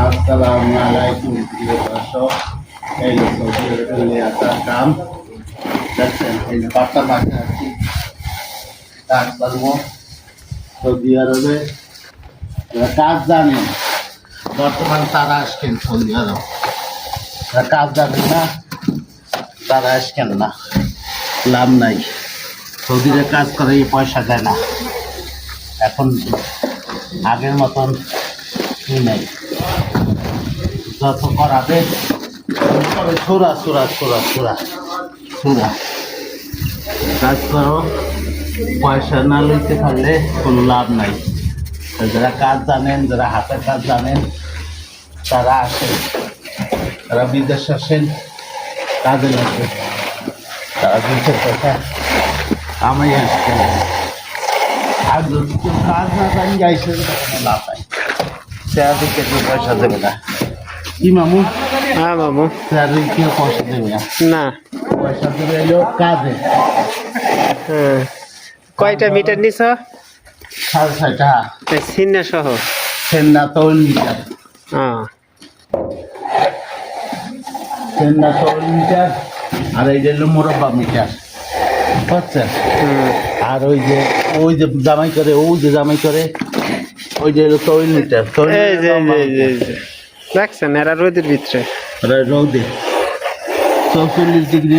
আসসালামু আলাইকুম প্রিয় দর্শক। এই সৌদি আরবে আসার কাম দেখছেন, এই বাচ্চা বাচ্চা আছি কাজ করবো সৌদি আরবে। যারা কাজ জানেন, বর্তমান তারা আসছেন সৌদি আরব। যারা কাজ জানেন না তারা আসছেন না, লাভ নাই। সৌদিরে কাজ করে পয়সা দেয় না, এখন আগের মতন কি নাই, যত করাবে ছোড়া ছোড়া ছোড়া ছোড়া ছোড়া কাজ করো, পয়সা না লইতে পারলে কোনো লাভ নাই। যারা কাজ জানেন, যারা হাতের কাজ জানেন তারা আসেন, তারা বিদেশ আসেন কাজে লাগবে, তারা দুইশো টাকা আমি আসছেন। আর যদি কেউ কাজ না জানি যাইছে কোনো লাভ নাই, স্যারদিকে কেউ পয়সা দেবে না। কি মামু? হ্যাঁ বাবু। স্যারদিক কেউ পয়সা দেবে না, না পয়সা দেবে এলো কাজে। হ্যাঁ, কয়টা মিটার নিছ? 6.5 সিন্না সহ? সেন্না তৈল মিটার, সেন্না তৈল মিটার, আর এই যে হলো মোরব্বা মিটার, বুঝছেন? আর ওই যে জামাই করে, ওই যে জামাই করে, ওই যে হলো তৈল মিটার। এই যে দেখছেন এরা রোদের ভিতরে রৌদে 44 ডিগ্রি